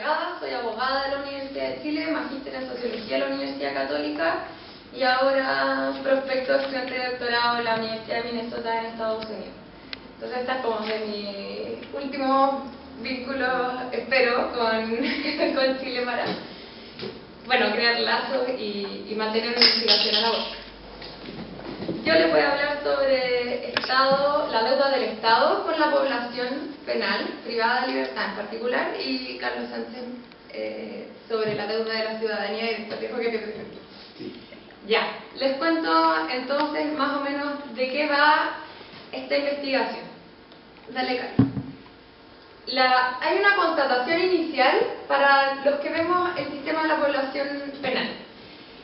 encargada, soy abogada de la Universidad de Chile, magíster en Sociología de la Universidad Católica y ahora prospecto de estudiante de doctorado en la Universidad de Minnesota en Estados Unidos. Entonces esta es como de mi último vínculo, espero, con Chile para, bueno, crear lazos y mantener una investigación a la voz. Yo les voy a hablar sobre la deuda del Estado con la población penal, privada de libertad en particular, y Carlos Sánchez sobre la deuda de la ciudadanía, y después dejo que te presente. Ya, les cuento entonces más o menos de qué va esta investigación. Dale, Carlos. Hay una constatación inicial para los que vemos el sistema de la población penal.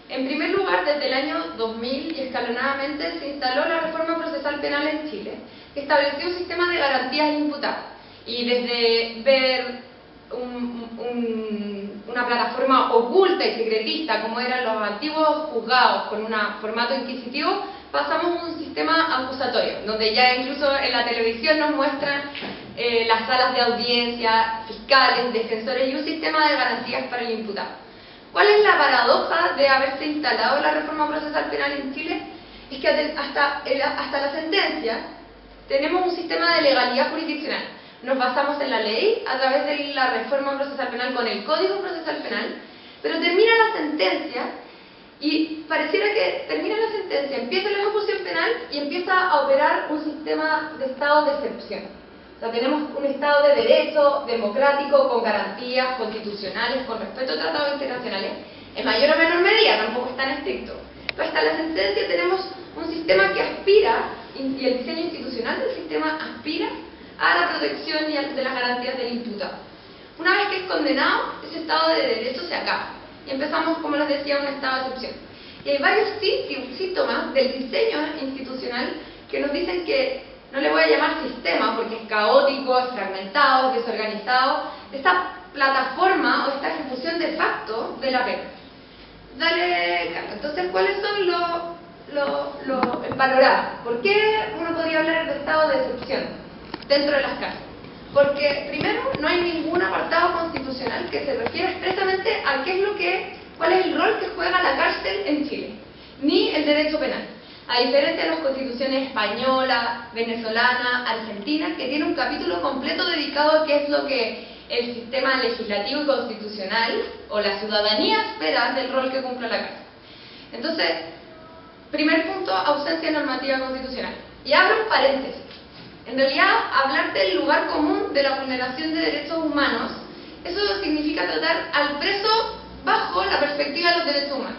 En primer lugar, desde el año 2000 y escalonadamente se instaló la reforma procesal penal en Chile, que estableció un sistema de garantías al imputado. Y desde ver una plataforma oculta y secretista, como eran los antiguos juzgados con un formato inquisitivo, pasamos a un sistema acusatorio, donde ya incluso en la televisión nos muestran las salas de audiencia, fiscales, defensores y un sistema de garantías para el imputado. ¿Cuál es la paradoja de haberse instalado la reforma procesal penal en Chile? Es que hasta la sentencia tenemos un sistema de legalidad jurisdiccional. Nos basamos en la ley a través de la reforma procesal penal con el Código Procesal Penal, pero termina la sentencia y pareciera que termina la sentencia, empieza la ejecución penal y empieza a operar un sistema de estado de excepción. O sea, tenemos un Estado de derecho, democrático, con garantías constitucionales, con respeto a tratados internacionales, en mayor o menor medida, tampoco es tan estricto. Pero hasta la sentencia tenemos un sistema que aspira, y el diseño institucional del sistema aspira a la protección y de las garantías del imputado. Una vez que es condenado, ese Estado de derecho se acaba. Y empezamos, como les decía, un estado de excepción. Y hay varios síntomas del diseño institucional que nos dicen que no le voy a llamar sistema porque es caótico, es fragmentado, es desorganizado, esta plataforma o esta ejecución de facto de la pena. Dale, Carlos. Entonces, ¿cuáles son el panorama? ¿Por qué uno podría hablar de estado de excepción dentro de las cárceles? Porque, primero, no hay ningún apartado constitucional que se refiera expresamente a cuál es el rol que juega la cárcel en Chile, ni el derecho penal. A diferencia de las constituciones española, venezolana, argentina, que tiene un capítulo completo dedicado a qué es lo que el sistema legislativo y constitucional o la ciudadanía espera del rol que cumple la cárcel. Entonces, primer punto, ausencia normativa constitucional. Y abro un paréntesis. En realidad, hablar del lugar común de la vulneración de derechos humanos, eso significa tratar al preso bajo la perspectiva de los derechos humanos.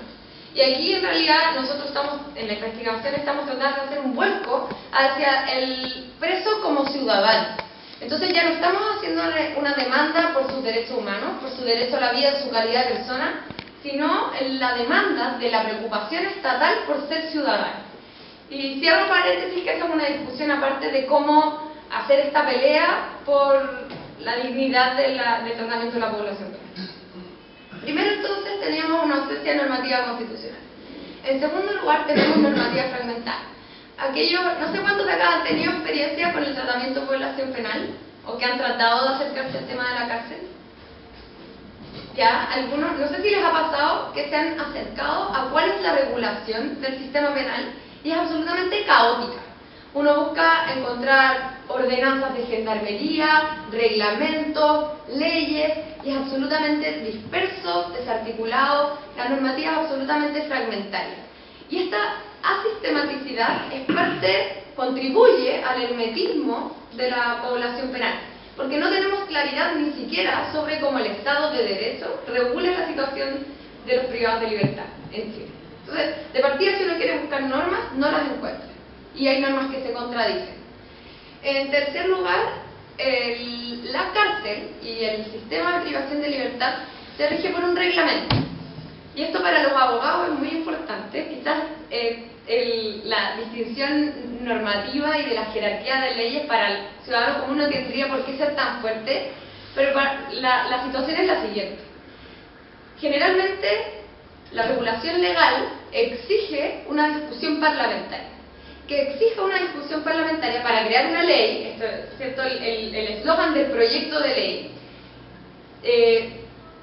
Y aquí en realidad nosotros en la investigación estamos tratando de hacer un vuelco hacia el preso como ciudadano. Entonces ya no estamos haciendo una demanda por sus derechos humanos, por su derecho a la vida, su calidad de persona, sino en la demanda de la preocupación estatal por ser ciudadano. Y cierro paréntesis que esa es una discusión aparte de cómo hacer esta pelea por la dignidad del tratamiento de la población penal. Primero entonces teníamos una ausencia normativa constitucional. En segundo lugar tenemos normativa fragmentada. No sé cuántos de acá han tenido experiencia con el tratamiento de población penal o que han tratado de acercarse al tema de la cárcel. Ya, algunos, no sé si les ha pasado que se han acercado a cuál es la regulación del sistema penal y es absolutamente caótica. Uno busca encontrar ordenanzas de gendarmería, reglamentos, leyes, y es absolutamente disperso, desarticulado, la normativa es absolutamente fragmentaria. Y esta asistematicidad contribuye al hermetismo de la población penal, porque no tenemos claridad ni siquiera sobre cómo el Estado de Derecho regula la situación de los privados de libertad en Chile. Entonces, de partida, si uno quiere buscar normas, no las encuentra. Y hay normas que se contradicen. En tercer lugar, la cárcel y el sistema de privación de libertad se rige por un reglamento. Y esto para los abogados es muy importante. Quizás la distinción normativa y de la jerarquía de leyes para el ciudadano común no tendría por qué ser tan fuerte, pero la situación es la siguiente. Generalmente, la regulación legal exige una discusión parlamentaria. Que exija una discusión parlamentaria para crear una ley, esto es cierto, el eslogan del proyecto de ley,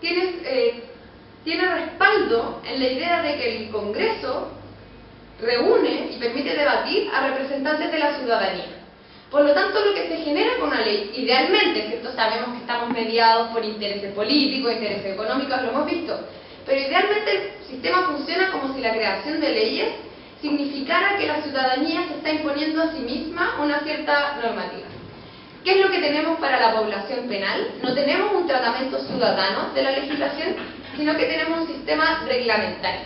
tiene respaldo en la idea de que el Congreso reúne y permite debatir a representantes de la ciudadanía. Por lo tanto, lo que se genera con una ley, idealmente, ¿cierto? Sabemos que estamos mediados por intereses políticos, intereses económicos, lo hemos visto, pero idealmente el sistema funciona como si la creación de leyes significara que la ciudadanía se está imponiendo a sí misma una cierta normativa. ¿Qué es lo que tenemos para la población penal? No tenemos un tratamiento ciudadano de la legislación, sino que tenemos un sistema reglamentario.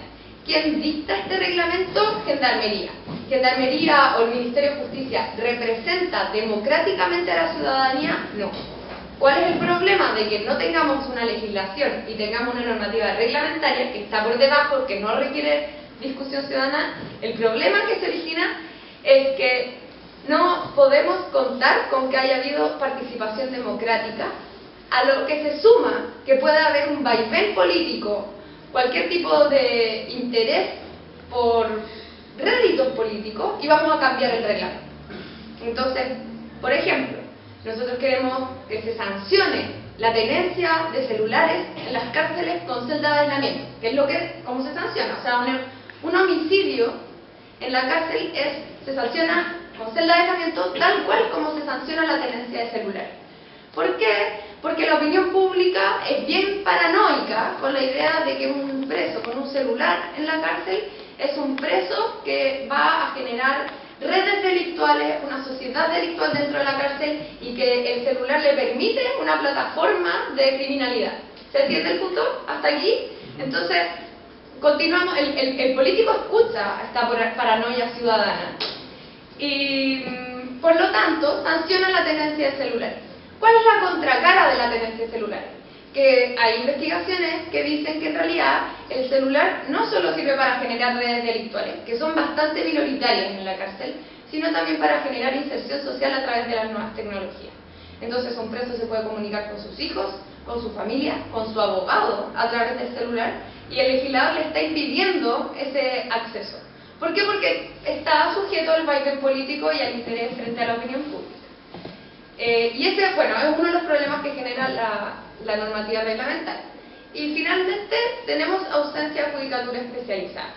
¿Quién dicta este reglamento? Gendarmería. ¿Gendarmería o el Ministerio de Justicia representa democráticamente a la ciudadanía? No. ¿Cuál es el problema? De que no tengamos una legislación y tengamos una normativa reglamentaria que está por debajo, que no requiere discusión ciudadana. El problema que se origina es que no podemos contar con que haya habido participación democrática, a lo que se suma que pueda haber un vaivén político, cualquier tipo de interés por réditos políticos, y vamos a cambiar el reglamento. Entonces, por ejemplo, nosotros queremos que se sancione la tenencia de celulares en las cárceles con celda de aislamiento, que es cómo se sanciona. O sea, un homicidio en la cárcel se sanciona con celda de aislamiento tal cual como se sanciona la tenencia de celulares. ¿Por qué? Porque la opinión pública es bien paranoica con la idea de que un preso con un celular en la cárcel es un preso que va a generar redes delictuales, una sociedad delictual dentro de la cárcel, y que el celular le permite una plataforma de criminalidad. ¿Se entiende el punto? ¿Hasta aquí? Entonces, continuamos. El político escucha esta paranoia ciudadana y, por lo tanto, sanciona la tenencia de celulares. ¿Cuál es la contracara de la tenencia de celulares? Que hay investigaciones que dicen que en realidad el celular no solo sirve para generar redes delictuales, que son bastante minoritarias en la cárcel, sino también para generar inserción social a través de las nuevas tecnologías. Entonces un preso se puede comunicar con sus hijos, con su familia, con su abogado a través del celular, y el legislador le está impidiendo ese acceso. ¿Por qué? Porque está sujeto al vaivén político y al interés frente a la opinión pública. Y ese, bueno, es uno de los problemas que genera la normativa reglamentaria. Y finalmente tenemos ausencia de judicatura especializada.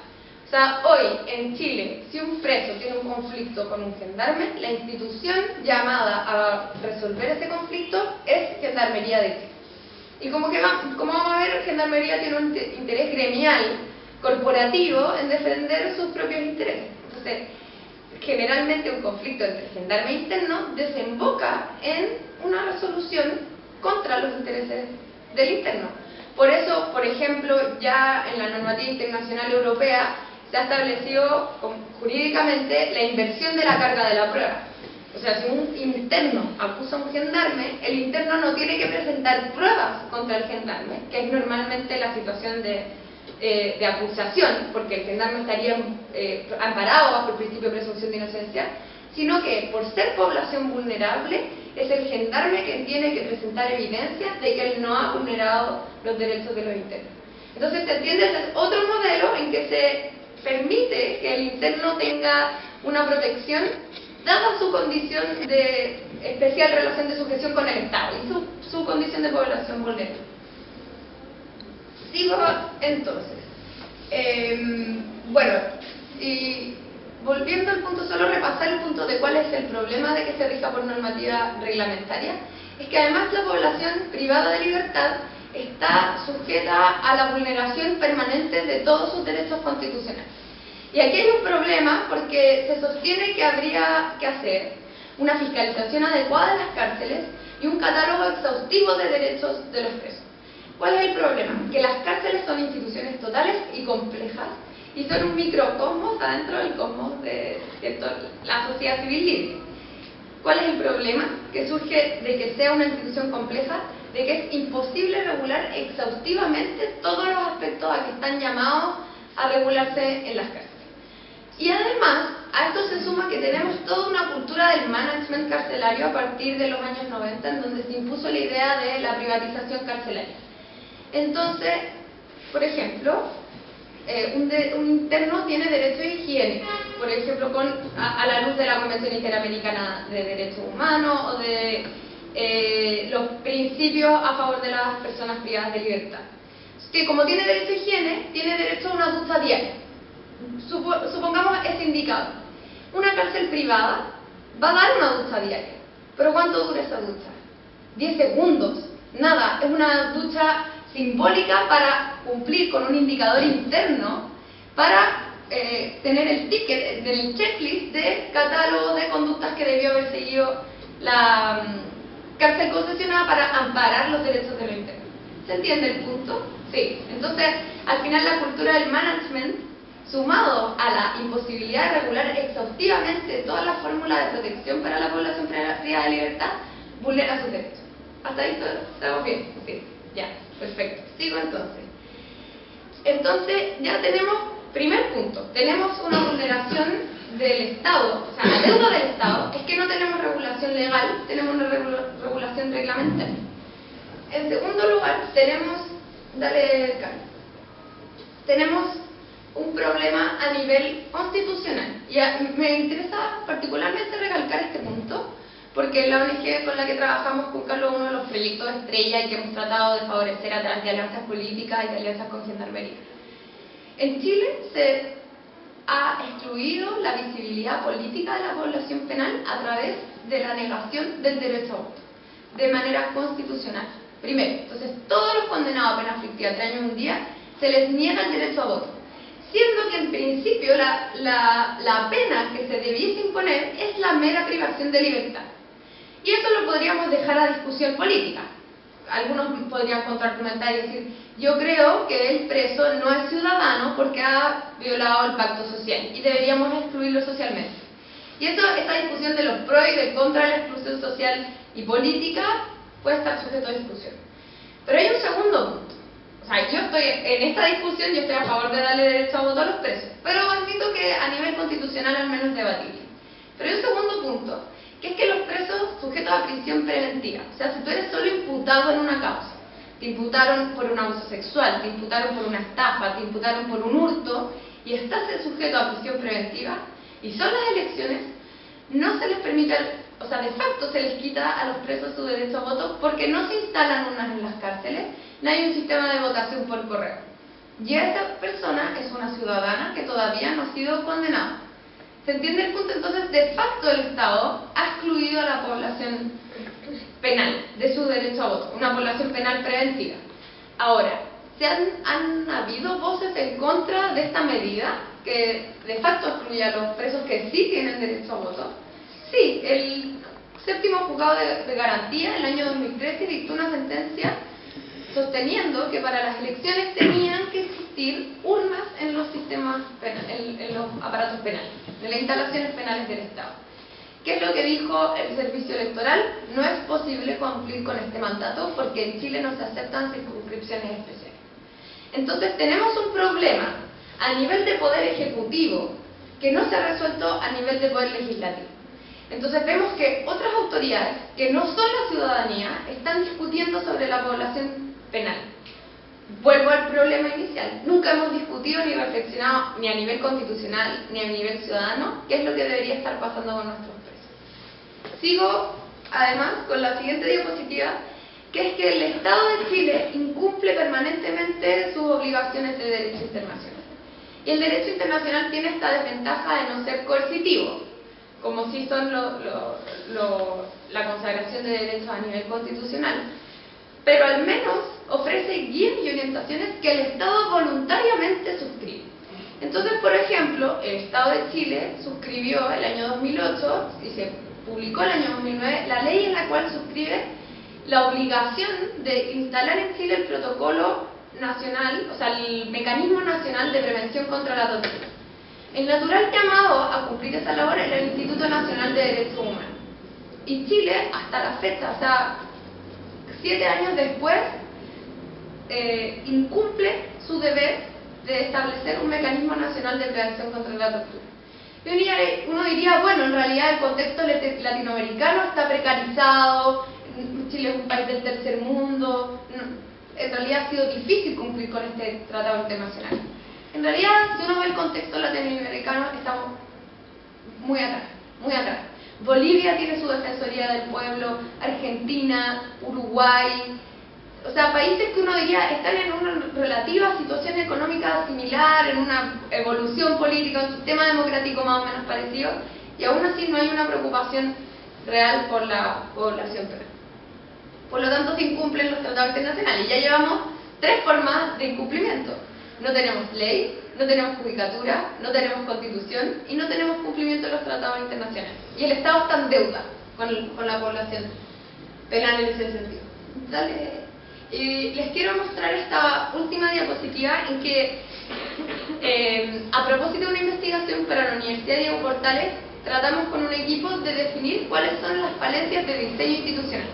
O sea, hoy en Chile, si un preso tiene un conflicto con un gendarme, la institución llamada a resolver ese conflicto es Gendarmería de Chile. Y como vamos a ver, Gendarmería tiene un interés gremial, corporativo, en defender sus propios intereses. Entonces, generalmente un conflicto entre gendarme e interno desemboca en una resolución contra los intereses del interno. Por eso, por ejemplo, ya en la normativa internacional europea se ha establecido jurídicamente la inversión de la carga de la prueba. O sea, si un interno acusa a un gendarme, el interno no tiene que presentar pruebas contra el gendarme, que es normalmente la situación de acusación, porque el gendarme estaría amparado bajo el principio de presunción de inocencia, sino que por ser población vulnerable es el gendarme quien tiene que presentar evidencias de que él no ha vulnerado los derechos de los internos. Entonces, ¿se entiende? Ese es otro modelo en que se permite que el interno tenga una protección dada su condición de especial relación de sujeción con el Estado y su condición de población vulnerable. Sigo entonces. Bueno, y volviendo al punto, solo repasar el punto de cuál es el problema de que se rija por normativa reglamentaria, es que además la población privada de libertad está sujeta a la vulneración permanente de todos sus derechos constitucionales. Y aquí hay un problema porque se sostiene que habría que hacer una fiscalización adecuada de las cárceles y un catálogo exhaustivo de derechos de los presos. ¿Cuál es el problema? Que las cárceles son instituciones totales y complejas y son un microcosmos adentro del cosmos de la sociedad civil libre. ¿Cuál es el problema? Que surge de que sea una institución compleja, de que es imposible regular exhaustivamente todos los aspectos a que están llamados a regularse en las cárceles. Y además, a esto se suma que tenemos toda una cultura del management carcelario a partir de los años 90, en donde se impuso la idea de la privatización carcelaria. Entonces, por ejemplo, un interno tiene derecho a higiene, por ejemplo, a la luz de la Convención Interamericana de Derechos Humanos o de los principios a favor de las personas privadas de libertad. Que como tiene derecho a higiene, tiene derecho a una ducha diaria. Supongamos ese indicador. Una cárcel privada va a dar una ducha diaria. ¿Pero cuánto dura esa ducha? 10 segundos. Nada, es una ducha simbólica para cumplir con un indicador interno, para tener el ticket del checklist de catálogo de conductas que debió haber seguido la cárcel concesionada para amparar los derechos de lo interno. ¿Se entiende el punto? Sí. Entonces, al final la cultura del management, sumado a la imposibilidad de regular exhaustivamente todas las fórmulas de protección para la población privada de libertad, vulnera sus derechos. ¿Hasta ahí estamos bien? Sí. Ya. Perfecto. Sigo entonces. Entonces, ya tenemos, primer punto, tenemos una vulneración del Estado, o sea, la deuda del Estado es que no tenemos regulación legal, tenemos una regulación reglamentaria. En segundo lugar, tenemos un problema a nivel constitucional. Y me interesa particularmente recalcar este punto, porque la ONG con la que trabajamos, Cúrcalo, es uno de los proyectos estrella y que hemos tratado de favorecer a través de alianzas políticas y de alianzas con Gendarmería. En Chile se ha excluido la visibilidad política de la población penal a través de la negación del derecho a voto, de manera constitucional. Primero, entonces todos los condenados a pena fictiva 3 años y un día se les niega el derecho a voto, siendo que en principio la pena que se debiese imponer es la mera privación de libertad. Y eso lo podríamos dejar a discusión política. Algunos podrían contraargumentar y decir, yo creo que el preso no es ciudadano porque ha violado el pacto social y deberíamos excluirlo socialmente. Y esa discusión de los pros y de contra de la exclusión social y política puede estar sujeto a discusión. Pero hay un segundo punto. O sea, yo estoy en esta discusión, yo estoy a favor de darle derecho a voto a los presos, pero admito que a nivel constitucional al menos es debatible. Pero hay un segundo punto, que es que los presos sujetos a prisión preventiva, o sea, si tú eres solo imputado en una causa, te imputaron por un abuso sexual, te imputaron por una estafa, te imputaron por un hurto, y estás sujeto a prisión preventiva, y son las elecciones, no se les permite, o sea, de facto se les quita a los presos su derecho a voto porque no se instalan urnas en las cárceles, no hay un sistema de votación por correo. Y esa persona es una ciudadana que todavía no ha sido condenada. ¿Se entiende el punto? Entonces, de facto el Estado ha excluido a la población penal de su derecho a voto, una población penal preventiva. Ahora, ¿han habido voces en contra de esta medida que de facto excluye a los presos que sí tienen derecho a voto? Sí, el séptimo juzgado de garantía en el año 2013 dictó una sentencia sosteniendo que para las elecciones tenían que existir urnas en los sistemas penales, en los aparatos penales, en las instalaciones penales del Estado. ¿Qué es lo que dijo el servicio electoral? No es posible cumplir con este mandato porque en Chile no se aceptan circunscripciones especiales. Entonces tenemos un problema a nivel de poder ejecutivo que no se ha resuelto a nivel de poder legislativo. Entonces vemos que otras autoridades, que no son la ciudadanía, están discutiendo sobre la población penal. Vuelvo al problema inicial. Nunca hemos discutido ni reflexionado ni a nivel constitucional ni a nivel ciudadano qué es lo que debería estar pasando con nuestros presos. Sigo además con la siguiente diapositiva, que es que el Estado de Chile incumple permanentemente sus obligaciones de derecho internacional. Y el derecho internacional tiene esta desventaja de no ser coercitivo, como sí son la consagración de derechos a nivel constitucional, pero al menos ofrece guías y orientaciones que el Estado voluntariamente suscribe. Entonces, por ejemplo, el Estado de Chile suscribió el año 2008 y se publicó el año 2009 la ley en la cual suscribe la obligación de instalar en Chile el protocolo nacional, o sea, el mecanismo nacional de prevención contra la tortura. El natural llamado a cumplir esa labor era el Instituto Nacional de Derechos Humanos. Y Chile, hasta la fecha, o sea, 7 años después, incumple su deber de establecer un mecanismo nacional de prevención contra la tortura. Y uno diría, bueno, en realidad el contexto latinoamericano está precarizado, Chile es un país del tercer mundo, en realidad ha sido difícil cumplir con este tratado internacional. En realidad, si uno ve el contexto latinoamericano, estamos muy atrás, Bolivia tiene su Defensoría del Pueblo, Argentina, Uruguay, o sea, países que uno diría están en una relativa situación económica similar, en una evolución política, un sistema democrático más o menos parecido, y aún así no hay una preocupación real por la población penal. Por lo tanto, se incumplen los tratados internacionales. Y ya llevamos 3 formas de incumplimiento. No tenemos ley, no tenemos judicatura, no tenemos constitución y no tenemos cumplimiento de los tratados internacionales. Y el Estado está en deuda con la población penal en ese sentido. Dale. Y les quiero mostrar esta última diapositiva en que, a propósito de una investigación para la Universidad Diego Portales, tratamos con un equipo de definir cuáles son las falencias de diseño institucional.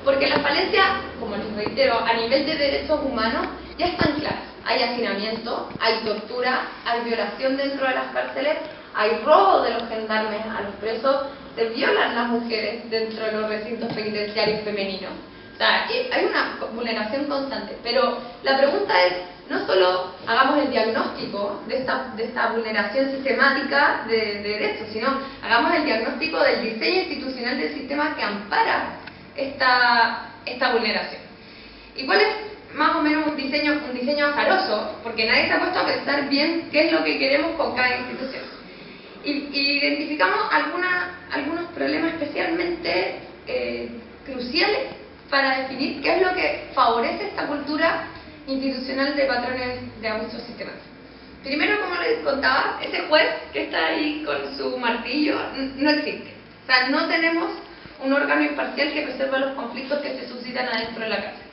Porque las falencias, como les reitero, a nivel de derechos humanos ya están claras. Hay hacinamiento, hay tortura, hay violación dentro de las cárceles, hay robo de los gendarmes a los presos, se violan las mujeres dentro de los recintos penitenciarios femeninos. O sea, hay una vulneración constante. Pero la pregunta es, no solo hagamos el diagnóstico de esta vulneración sistemática de derechos, sino hagamos el diagnóstico del diseño institucional del sistema que ampara esta vulneración. ¿Y cuál es más o menos un diseño azaroso? Porque nadie se ha puesto a pensar bien qué es lo que queremos con cada institución. Y identificamos algunos problemas especialmente cruciales para definir qué es lo que favorece esta cultura institucional de patrones de abuso sistemático. Primero, como les contaba, ese juez que está ahí con su martillo no existe. O sea, no tenemos un órgano imparcial que resuelva los conflictos que se suscitan adentro de la cárcel.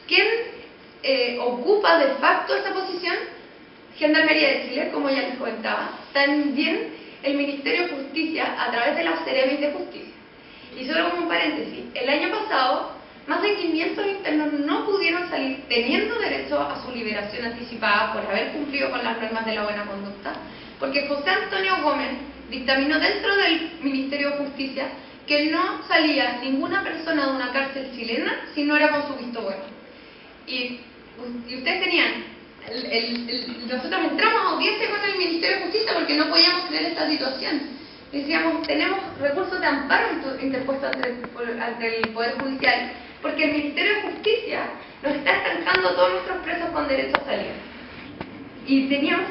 ¿Quién ocupa de facto esa posición? Gendarmería de Chile, como ya les comentaba. También el Ministerio de Justicia a través de las Seremis de Justicia. Y solo como un paréntesis, el año pasado más de 500 internos no pudieron salir teniendo derecho a su liberación anticipada por haber cumplido con las normas de la buena conducta, porque José Antonio Gómez dictaminó dentro del Ministerio de Justicia que no salía ninguna persona de una cárcel chilena si no era con su visto bueno. Y ustedes tenían, nosotros entramos a audiencia con el Ministerio de Justicia porque no podíamos creer esta situación. Decíamos, tenemos recursos de amparo interpuestos ante el Poder Judicial, porque el Ministerio de Justicia nos está estancando a todos nuestros presos con derecho a salir. Y teníamos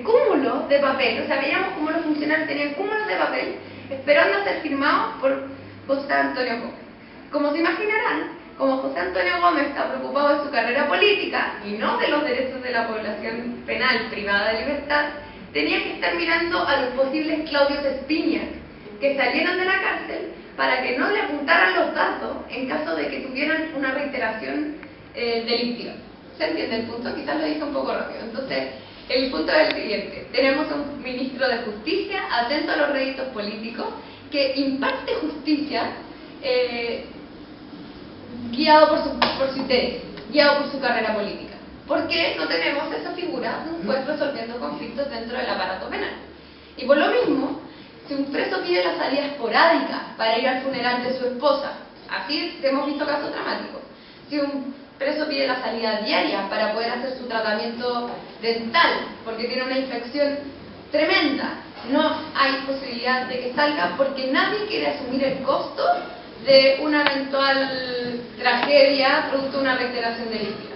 cúmulos de papel, o sea, veíamos cómo los funcionarios tenían cúmulos de papel esperando a ser firmados por José Antonio Gómez. Como se imaginarán, como José Antonio Gómez está preocupado de su carrera política y no de los derechos de la población penal privada de libertad, tenía que estar mirando a los posibles Claudios Espiniak que salieran de la cárcel para que no le apuntaran los datos en caso de que tuvieran una reiteración delictiva. ¿Se entiende el punto? Quizás lo dije un poco rápido. Entonces, el punto es el siguiente. Tenemos un ministro de Justicia atento a los réditos políticos que imparte justicia guiado por su interés, guiado por su carrera política. ¿Por qué no tenemos esa figura de un juez resolviendo conflictos dentro del aparato penal? Y por lo mismo, si un preso pide la salida esporádica para ir al funeral de su esposa, así hemos visto casos dramáticos. Si un preso pide la salida diaria para poder hacer su tratamiento dental, porque tiene una infección tremenda, no hay posibilidad de que salga porque nadie quiere asumir el costo de una eventual tragedia producto de una reiteración delictiva.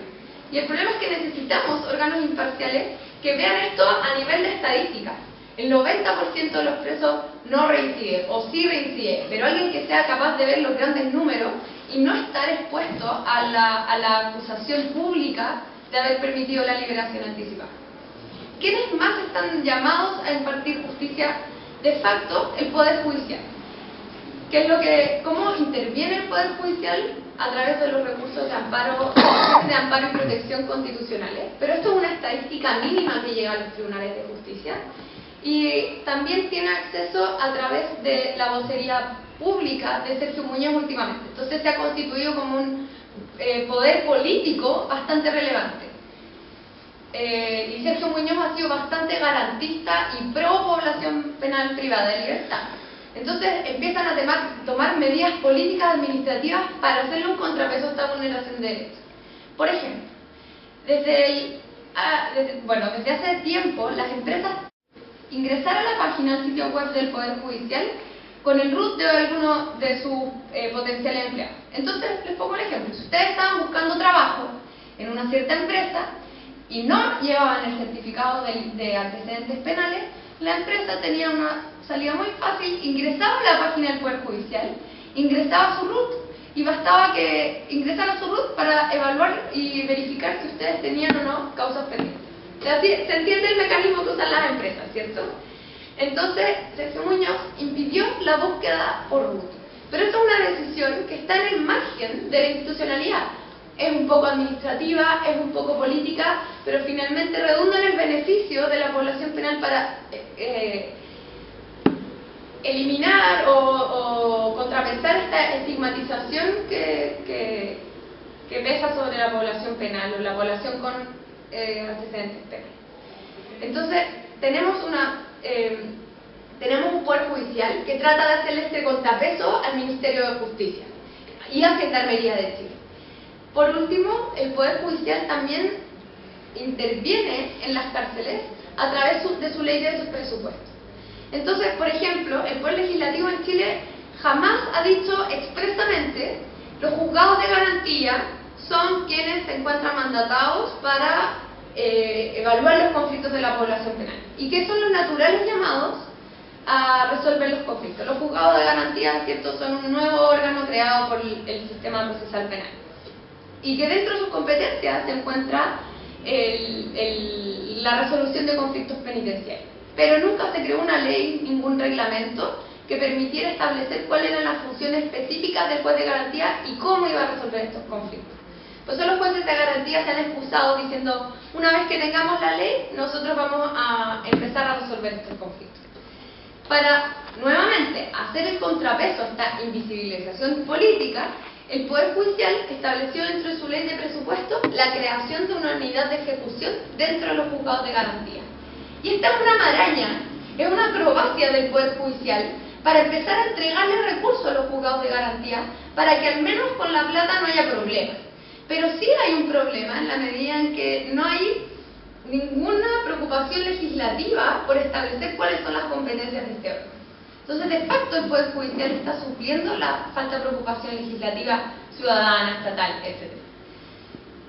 Y el problema es que necesitamos órganos imparciales que vean esto a nivel de estadística. El 90% de los presos no reincide, o sí reincide, pero alguien que sea capaz de ver los grandes números y no estar expuesto a la acusación pública de haber permitido la liberación anticipada. ¿Quiénes más están llamados a impartir justicia? De facto, el Poder Judicial. ¿Cómo interviene el Poder Judicial? A través de los recursos de amparo y protección constitucionales. Pero esto es una estadística mínima que llega a los tribunales de justicia. Y también tiene acceso a través de la vocería pública de Sergio Muñoz últimamente. Entonces se ha constituido como un poder político bastante relevante. Y Sergio Muñoz ha sido bastante garantista y pro población penal privada de libertad. Entonces empiezan a tomar medidas políticas administrativas para hacerle un contrapeso a esta vulneración de derechos. Por ejemplo, desde hace tiempo las empresas ingresar a la página, al sitio web del Poder Judicial, con el root de alguno de sus potenciales empleados. Entonces, les pongo el ejemplo. Si ustedes estaban buscando trabajo en una cierta empresa y no llevaban el certificado de antecedentes penales, la empresa tenía una salida muy fácil: ingresaba a la página del Poder Judicial, ingresaba su root, y bastaba que ingresara su root para evaluar y verificar si ustedes tenían o no causas pendientes. Se entiende el mecanismo que usan las empresas, ¿cierto? Entonces, Sergio Muñoz impidió la búsqueda por root. Pero esto es una decisión que está en el margen de la institucionalidad. Es un poco administrativa, es un poco política, pero finalmente redunda en el beneficio de la población penal para eliminar o contrapesar esta estigmatización que pesa sobre la población penal o la población con antecedentes penales. Entonces, tenemos un Poder Judicial que trata de hacerle este contrapeso al Ministerio de Justicia y a Gendarmería de Chile. Por último, el Poder Judicial también interviene en las cárceles a través de su ley de presupuesto. Entonces, por ejemplo, el Poder Legislativo en Chile jamás ha dicho expresamente: los juzgados de garantía son quienes se encuentran mandatados para evaluar los conflictos de la población penal, y que son los naturales llamados a resolver los conflictos. Los juzgados de garantía, ¿cierto?, son un nuevo órgano creado por el sistema procesal penal, y que dentro de sus competencias se encuentra la resolución de conflictos penitenciarios. Pero nunca se creó una ley, ningún reglamento que permitiera establecer cuáles eran las funciones específicas del juez de garantía y cómo iba a resolver estos conflictos. Por eso los jueces de garantía se han excusado diciendo: una vez que tengamos la ley, nosotros vamos a empezar a resolver estos conflictos. Para, nuevamente, hacer el contrapeso a esta invisibilización política, el Poder Judicial estableció dentro de su ley de presupuesto la creación de una unidad de ejecución dentro de los juzgados de garantía. Y esta es una maraña, es una acrobacia del Poder Judicial para empezar a entregarle recursos a los juzgados de garantía para que al menos con la plata no haya problemas. Pero sí hay un problema en la medida en que no hay ninguna preocupación legislativa por establecer cuáles son las competencias de este órgano. Entonces, de facto, el Poder Judicial está supliendo la falta de preocupación legislativa ciudadana, estatal, etc.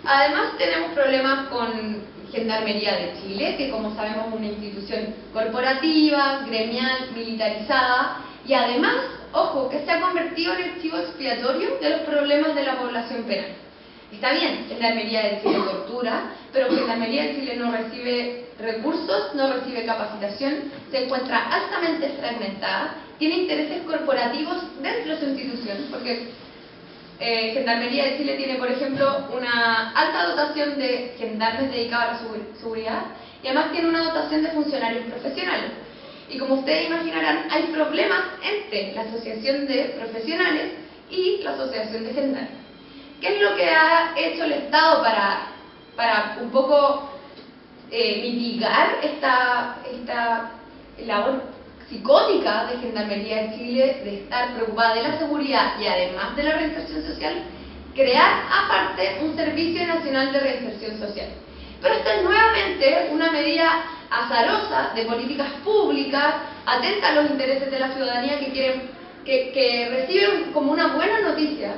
Además, tenemos problemas con Gendarmería de Chile, que, como sabemos, es una institución corporativa, gremial, militarizada, y además, ojo, que se ha convertido en el chivo expiatorio de los problemas de la población penal. Está bien, Gendarmería de Chile tortura, pero Gendarmería de Chile no recibe recursos, no recibe capacitación, se encuentra altamente fragmentada, tiene intereses corporativos dentro de su institución, porque Gendarmería de Chile tiene, por ejemplo, una alta dotación de gendarmes dedicados a la seguridad, y además tiene una dotación de funcionarios profesionales. Y como ustedes imaginarán, hay problemas entre la asociación de profesionales y la asociación de gendarmes. ¿Qué es lo que ha hecho el Estado para un poco mitigar esta labor psicótica de Gendarmería de Chile de estar preocupada de la seguridad y además de la reinserción social? Crear aparte un Servicio Nacional de Reinserción Social. Pero esta es nuevamente una medida azarosa de políticas públicas, atenta a los intereses de la ciudadanía que reciben como una buena noticia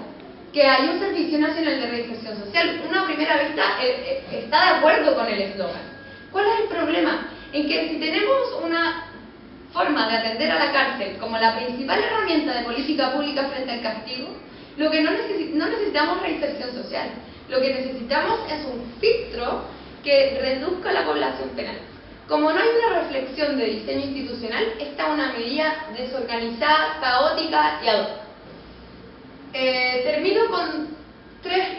que hay un Servicio Nacional de Reinserción Social. Uno a primera vista está de acuerdo con el eslogan. ¿Cuál es el problema? En que si tenemos una forma de atender a la cárcel como la principal herramienta de política pública frente al castigo, lo que no necesitamos reinserción social. Lo que necesitamos es un filtro que reduzca la población penal. Como no hay una reflexión de diseño institucional, esta es una medida desorganizada, caótica y ad hoc. Termino con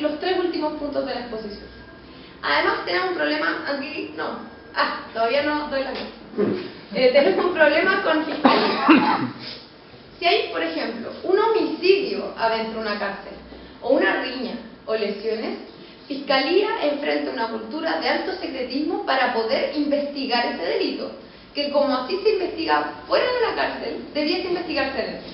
los tres últimos puntos de la exposición. Además, tenemos un problema aquí. Todavía no doy la vuelta. Tenemos un problema con fiscalía. Si hay, por ejemplo, un homicidio adentro de una cárcel, o una riña, o lesiones, Fiscalía enfrenta una cultura de alto secretismo para poder investigar ese delito, que como así se investiga fuera de la cárcel, debiese investigarse dentro.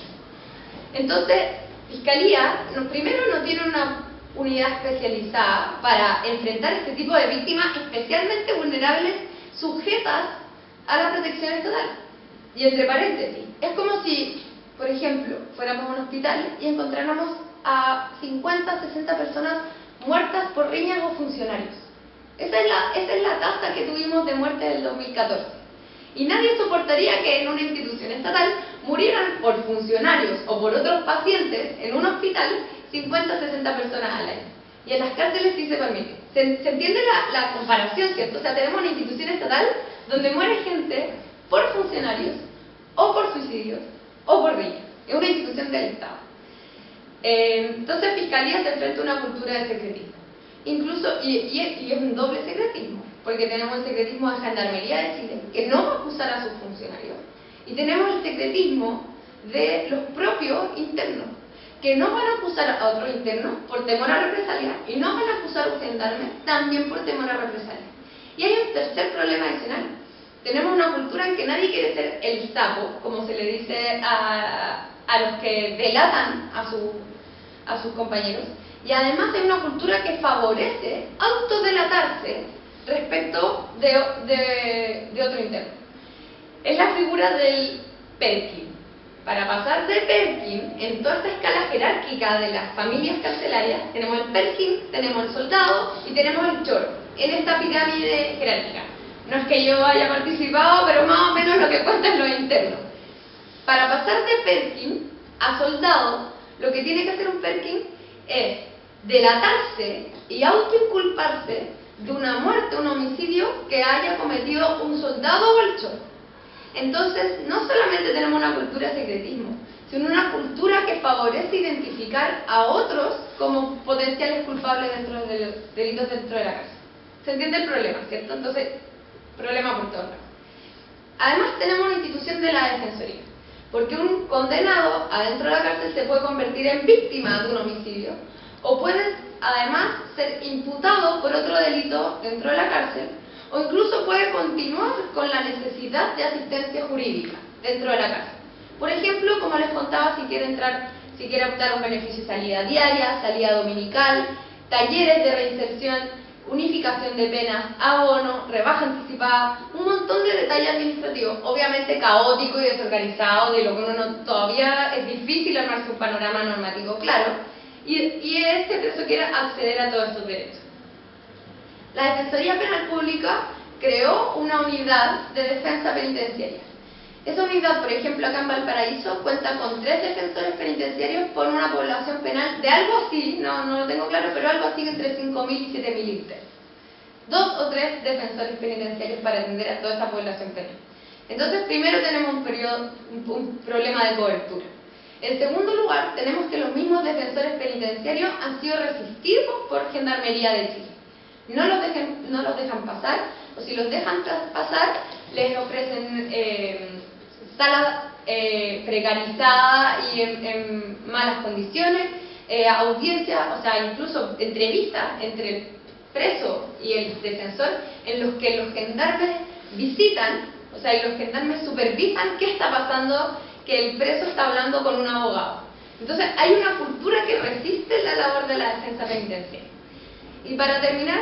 Entonces, Fiscalía, primero, no tiene una unidad especializada para enfrentar este tipo de víctimas especialmente vulnerables, sujetas a la protección estatal. Y entre paréntesis, es como si, por ejemplo, fuéramos a un hospital y encontráramos a 50, 60 personas muertas por riñas o funcionarios. Esa es la tasa que tuvimos de muerte del 2014. Y nadie soportaría que en una institución estatal murieran por funcionarios o por otros pacientes en un hospital 50, 60 personas al año. Y en las cárceles sí se permite. ¿Se entiende la comparación, cierto? O sea, tenemos una institución estatal donde muere gente por funcionarios, o por suicidios, o por riñas. Es una institución del Estado. Entonces, Fiscalía se enfrenta a una cultura de secretismo. Incluso, y es un doble secretismo, porque tenemos el secretismo de Gendarmería de Chile, que no va a acusar a sus funcionarios, y tenemos el secretismo de los propios internos, que no van a acusar a otros internos por temor a represalia, y no van a acusar a un gendarme también por temor a represalia. Y hay un tercer problema adicional. Tenemos una cultura en que nadie quiere ser el sapo, como se le dice a los que delatan a sus compañeros, y además hay una cultura que favorece autodelatarse respecto de otro interno. Es la figura del Perkin. Para pasar de Perkin, en toda esta escala jerárquica de las familias carcelarias, tenemos el Perkin, tenemos el soldado y tenemos el choro, en esta pirámide jerárquica. No es que yo haya participado, pero más o menos lo que cuentan los internos. Para pasar de Perkin a soldado, lo que tiene que hacer un Perkin es delatarse y autoinculparse de una muerte, un homicidio que haya cometido un soldado o el choro. Entonces, no solamente tenemos una cultura de secretismo, sino una cultura que favorece identificar a otros como potenciales culpables dentro de los delitos dentro de la cárcel. ¿Se entiende el problema, cierto? Entonces, problema por todos lados. Además, tenemos una institución de la defensoría, porque un condenado adentro de la cárcel se puede convertir en víctima de un homicidio, o puede además ser imputado por otro delito dentro de la cárcel, o incluso puede continuar con la necesidad de asistencia jurídica dentro de la cárcel. Por ejemplo, como les contaba, si quiere optar a un beneficio de salida diaria, salida dominical, talleres de reinserción, unificación de penas, abono, rebaja anticipada, un montón de detalles administrativos, obviamente caótico y desorganizado, de lo que uno todavía es difícil armarse un panorama normativo claro, y este preso quiere acceder a todos estos derechos. La Defensoría Penal Pública creó una unidad de defensa penitenciaria. Esa unidad, por ejemplo, acá en Valparaíso, cuenta con 3 defensores penitenciarios por una población penal de algo así, no lo tengo claro, pero algo así entre 5.000 y 7.000 internos. 2 o 3 defensores penitenciarios para atender a toda esa población penal. Entonces, primero tenemos un problema de cobertura. En segundo lugar, tenemos que los mismos defensores penitenciarios han sido resistidos por Gendarmería de Chile. No los dejan pasar, o si los dejan pasar, les ofrecen salas precarizadas y en malas condiciones, audiencias, o sea, incluso entrevistas entre el preso y el defensor, en los que los gendarmes visitan, o sea, y los gendarmes supervisan qué está pasando, que el preso está hablando con un abogado. Entonces, hay una cultura que resiste la labor de la defensa penitenciaria. Y para terminar,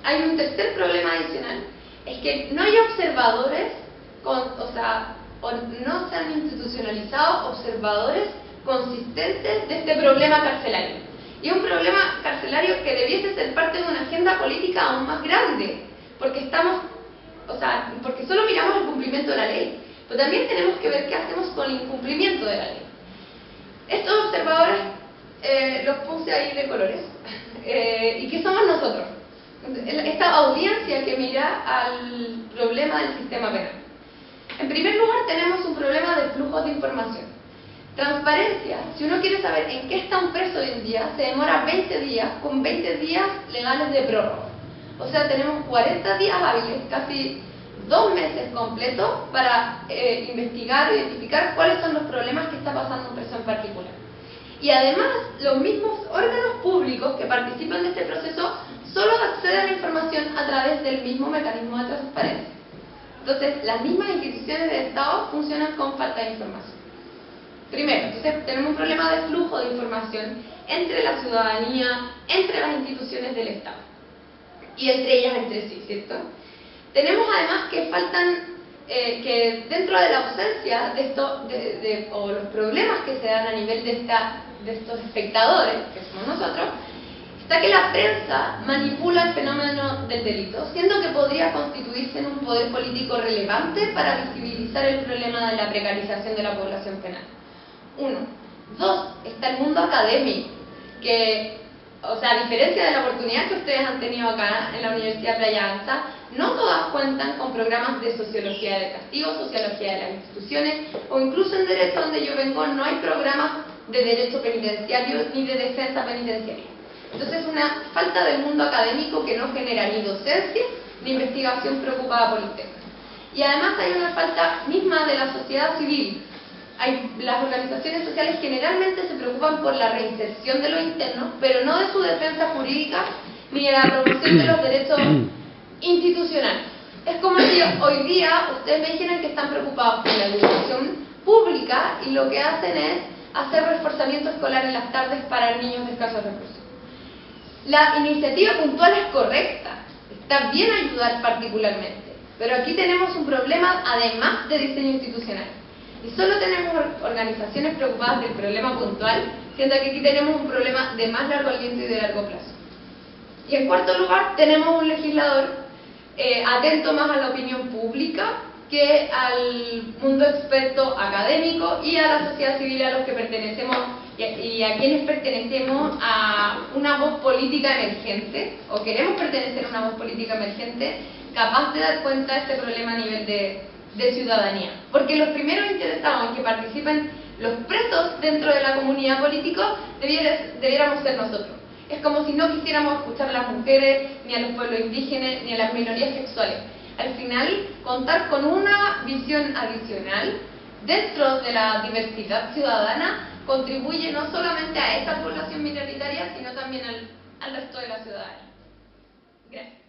hay un tercer problema adicional, es que no hay observadores, o no se han institucionalizado observadores consistentes de este problema carcelario. Y es un problema carcelario que debiese ser parte de una agenda política aún más grande, porque porque solo miramos el cumplimiento de la ley, pero también tenemos que ver qué hacemos con el incumplimiento de la ley. Estos observadores los puse ahí de colores. ¿Y qué somos nosotros? Esta audiencia que mira al problema del sistema penal. En primer lugar, tenemos un problema de flujos de información. Transparencia. Si uno quiere saber en qué está un preso hoy en día, se demora 20 días, con 20 días legales de prórroga. O sea, tenemos 40 días hábiles, casi 2 meses completos, para investigar o identificar cuáles son los problemas que está pasando un preso en particular. Y además, los mismos órganos públicos que participan de este proceso solo acceden a la información a través del mismo mecanismo de transparencia. Entonces, las mismas instituciones de Estado funcionan con falta de información. Primero, entonces tenemos un problema de flujo de información entre la ciudadanía, entre las instituciones del Estado y entre ellas entre sí, ¿cierto? Tenemos además que faltan que dentro de la ausencia de esto, o los problemas que se dan a nivel de estos espectadores, que somos nosotros, está que la prensa manipula el fenómeno del delito, siendo que podría constituirse en un poder político relevante para visibilizar el problema de la precarización de la población penal. 1. 2. Está el mundo académico, que, o sea, a diferencia de la oportunidad que ustedes han tenido acá en la Universidad Playa Ancha, no todas cuentan con programas de sociología del castigo, sociología de las instituciones, o incluso en derecho donde yo vengo no hay programas de derecho penitenciario ni de defensa penitenciaria. Entonces es una falta del mundo académico que no genera ni docencia ni investigación preocupada por el tema. Y además hay una falta misma de la sociedad civil. Las organizaciones sociales generalmente se preocupan por la reinserción de los internos, pero no de su defensa jurídica ni de la promoción de los derechos institucionales. Es como si hoy día ustedes me dijeran que están preocupados por la educación pública y lo que hacen es hacer reforzamiento escolar en las tardes para niños de escasos recursos. La iniciativa puntual es correcta, está bien ayudar particularmente, pero aquí tenemos un problema además de diseño institucional. Y solo tenemos organizaciones preocupadas del problema puntual, siendo que aquí tenemos un problema de más largo aliento y de largo plazo. Y en cuarto lugar, tenemos un legislador atento más a la opinión pública que al mundo experto académico y a la sociedad civil a los que pertenecemos y a quienes pertenecemos a una voz política emergente, o queremos pertenecer a una voz política emergente capaz de dar cuenta de este problema a nivel de ciudadanía. Porque los primeros interesados en que participen los presos dentro de la comunidad política debiéramos ser nosotros. Es como si no quisiéramos escuchar a las mujeres, ni a los pueblos indígenas, ni a las minorías sexuales. Al final, contar con una visión adicional dentro de la diversidad ciudadana contribuye no solamente a esta población minoritaria, sino también al resto de la ciudadanía. Gracias.